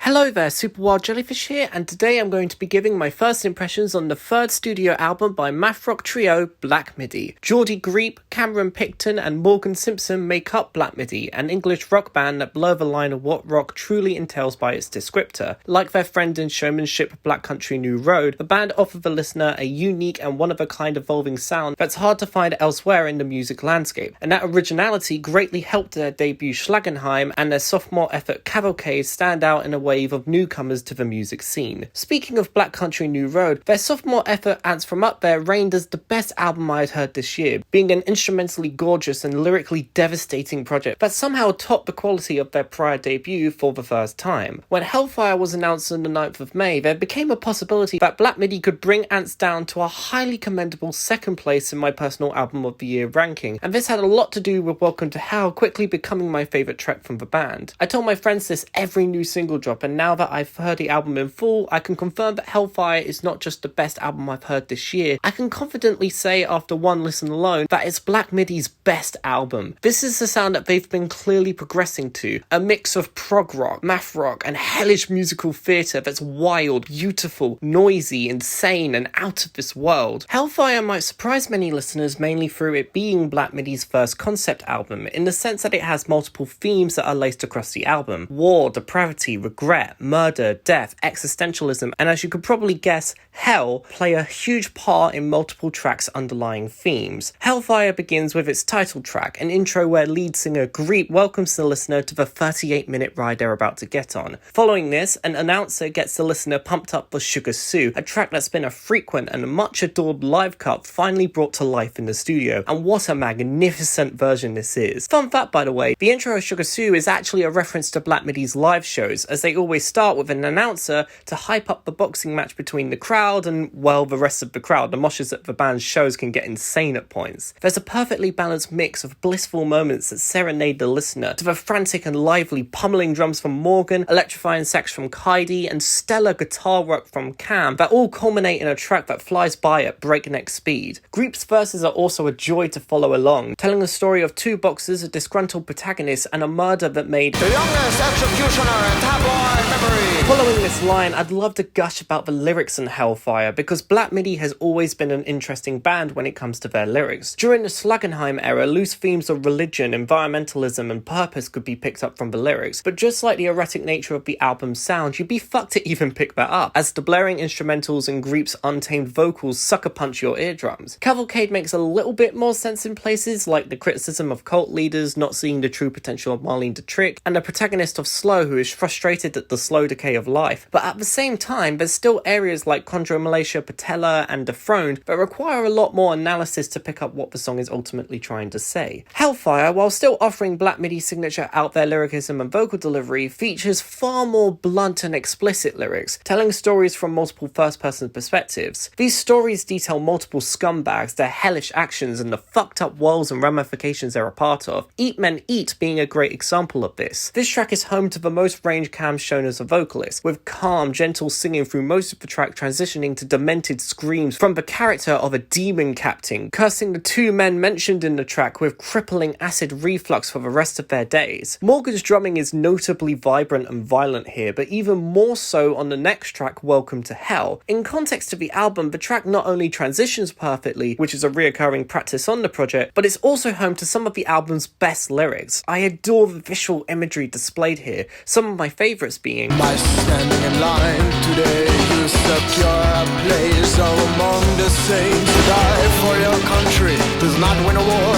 Hello there, Super Wild Jellyfish here, and today I'm going to be giving my first impressions on the third studio album by math rock trio Black Midi. Geordie Greep, Cameron Picton and Morgan Simpson make up Black Midi, an English rock band that blur the line of what rock truly entails by its descriptor. Like their friend in showmanship Black Country New Road, the band offer the listener a unique and one-of-a-kind evolving sound that's hard to find elsewhere in the music landscape, and that originality greatly helped their debut Schlagenheim and their sophomore effort Cavalcade stand out in a wave of newcomers to the music scene. Speaking of Black Country New Road, their sophomore effort Ants From Up There reigned as the best album I had heard this year, being an instrumentally gorgeous and lyrically devastating project that somehow topped the quality of their prior debut for the first time. When Hellfire was announced on the 9th of May, there became a possibility that Black Midi could bring Ants down to a highly commendable second place in my personal album of the year ranking, and this had a lot to do with Welcome to Hell quickly becoming my favourite track from the band. I told my friends this every new single drop, and now that I've heard the album in full, I can confirm that Hellfire is not just the best album I've heard this year. I can confidently say after one listen alone that it's Black Midi's best album. This is the sound that they've been clearly progressing to, a mix of prog rock, math rock and hellish musical theatre that's wild, beautiful, noisy, insane and out of this world. Hellfire might surprise many listeners mainly through it being Black Midi's first concept album, in the sense that it has multiple themes that are laced across the album. War, depravity, regret, murder, death, existentialism, and as you could probably guess, hell play a huge part in multiple tracks' underlying themes. Hellfire begins with its title track, an intro where lead singer Greep welcomes the listener to the 38-minute ride they're about to get on. Following this, an announcer gets the listener pumped up for Sugar Sue, a track that's been a frequent and much adored live cut finally brought to life in the studio, and what a magnificent version this is. Fun fact by the way, the intro of Sugar Sue is actually a reference to Black Midi's live shows, as they always start with an announcer to hype up the boxing match between the crowd and, well, the rest of the crowd. The moshes at the band's shows can get insane at points. There's a perfectly balanced mix of blissful moments that serenade the listener, to the frantic and lively pummeling drums from Morgan, electrifying sax from Kaidi, and stellar guitar work from Cam that all culminate in a track that flies by at breakneck speed. Greep's verses are also a joy to follow along, telling the story of two boxers, a disgruntled protagonist, and a murder that made the youngest executioner in tabloid memory. Following this line, I'd love to gush about the lyrics in Hellfire, because Black Midi has always been an interesting band when it comes to their lyrics. During the Schlagenheim era, loose themes of religion, environmentalism and purpose could be picked up from the lyrics, but just like the erratic nature of the album's sound, you'd be fucked to even pick that up, as the blaring instrumentals and Greep's untamed vocals sucker punch your eardrums. Cavalcade makes a little bit more sense in places, like the criticism of cult leaders not seeing the true potential of Marlene Dietrich, and the protagonist of Slow who is frustrated at the slow decay of life, but at the same time there's still areas like Chondromalacia Patella and Dethroned that require a lot more analysis to pick up what the song is ultimately trying to say. Hellfire, while still offering Black Midi's signature out there lyricism and vocal delivery, features far more blunt and explicit lyrics, telling stories from multiple first-person perspectives. These stories detail multiple scumbags, their hellish actions, and the fucked up worlds and ramifications they're a part of. Eat Men Eat being a great example of this. This track is home to the most range Cam's shown as a vocalist, with calm, gentle singing through most of the track transitioning to demented screams from the character of a demon captain, cursing the two men mentioned in the track with crippling acid reflux for the rest of their days. Morgan's drumming is notably vibrant and violent here, but even more so on the next track, Welcome to Hell. In context of the album, the track not only transitions perfectly, which is a reoccurring practice on the project, but it's also home to some of the album's best lyrics. I adore the visual imagery displayed here, some of my favourites being by standing in line today, you secure a place among the saints. To die for your country does not win a war.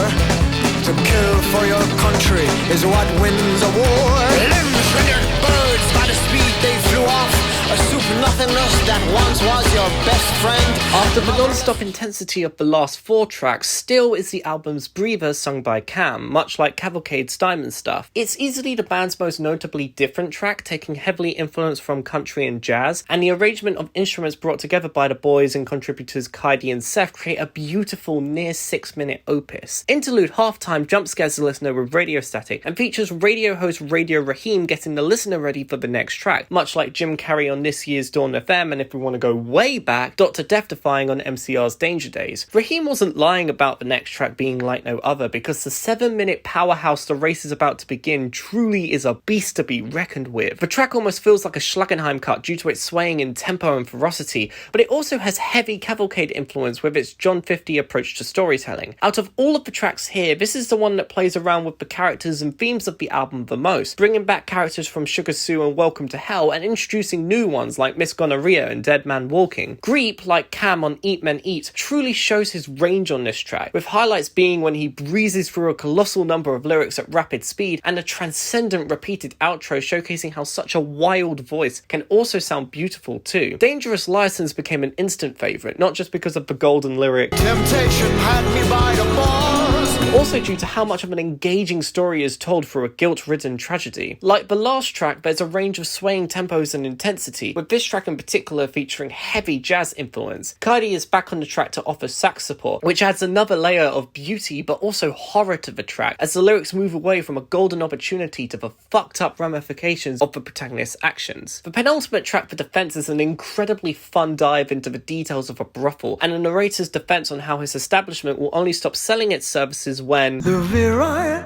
To kill for your country is what wins a war. Limbs rendered birds by the speed they flew off. A soup nothingness that once was your best friend. After the non-stop intensity of the last four tracks, Still is the album's breather sung by Cam, much like Cavalcade's Diamond Stuff. It's easily the band's most notably different track, taking heavily influence from country and jazz, and the arrangement of instruments brought together by the boys and contributors Kaidi and Seth create a beautiful near 6-minute opus. Interlude Halftime jump scares the listener with radio static, and features radio host Radio Raheem getting the listener ready for the next track, much like Jim Carrey on on this year's Dawn FM, and if we want to go way back, Dr. Death-Defying on MCR's Danger Days. Raheem wasn't lying about the next track being like no other, because the 7-minute powerhouse The Race is About to Begin truly is a beast to be reckoned with. The track almost feels like a Schlagenheim cut due to its swaying in tempo and ferocity, but it also has heavy cavalcade influence with its John 50 approach to storytelling. Out of all of the tracks here, this is the one that plays around with the characters and themes of the album the most, bringing back characters from Sugar Sue and Welcome to Hell and introducing new ones like Miss Gonorrhea and Dead Man Walking. Greep, like Cam on Eat Men Eat, truly shows his range on this track, with highlights being when he breezes through a colossal number of lyrics at rapid speed and a transcendent repeated outro showcasing how such a wild voice can also sound beautiful too. Dangerous Liaisons became an instant favourite, not just because of the golden lyric Temptation had me by the balls, also due to how much of an engaging story is told through a guilt-ridden tragedy. Like the last track, there's a range of swaying tempos and intensity, with this track in particular featuring heavy jazz influence. Kaidi is back on the track to offer sax support, which adds another layer of beauty but also horror to the track, as the lyrics move away from a golden opportunity to the fucked up ramifications of the protagonist's actions. The penultimate track for Defense is an incredibly fun dive into the details of a brothel, and a narrator's defense on how his establishment will only stop selling its services when the virile,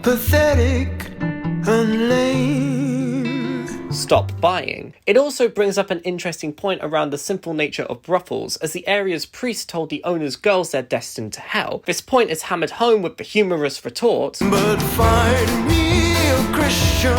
pathetic, and lame stop buying. It also brings up an interesting point around the simple nature of brothels, as the area's priest told the owner's girls they're destined to hell. This point is hammered home with the humorous retort, but find me a Christian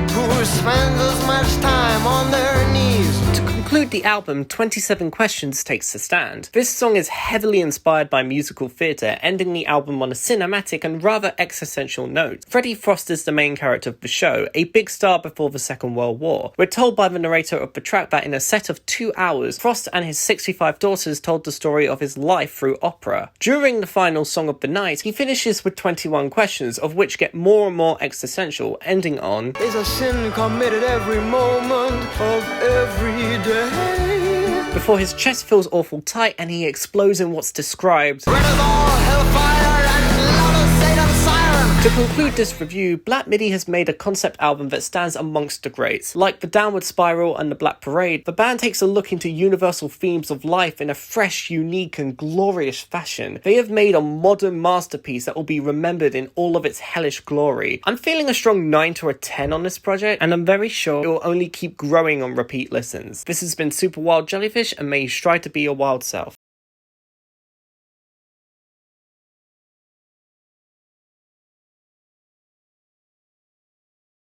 who spends as much time on their knees. To conclude the album, 27 Questions takes the stand. This song is heavily inspired by musical theatre, ending the album on a cinematic and rather existential note. Freddie Frost is the main character of the show, a big star before the Second World War. We're told by the narrator of the track that in a set of 2 hours, Frost and his 65 daughters told the story of his life through opera. During the final song of the night, he finishes with 21 questions, of which get more and more existential, ending on, Is a sin committed every moment of every day? before his chest feels awful tight and he explodes in what's described. Rid of all hellfire and loud as Satan's siren. To conclude this review, Black Midi has made a concept album that stands amongst the greats. Like the Downward Spiral and the Black Parade, the band takes a look into universal themes of life in a fresh, unique and glorious fashion. They have made a modern masterpiece that will be remembered in all of its hellish glory. I'm feeling a strong 9 to a 10 on this project, and I'm very sure it will only keep growing on repeat listens. This has been Super Wild Jellyfish, and may you strive to be your wild self.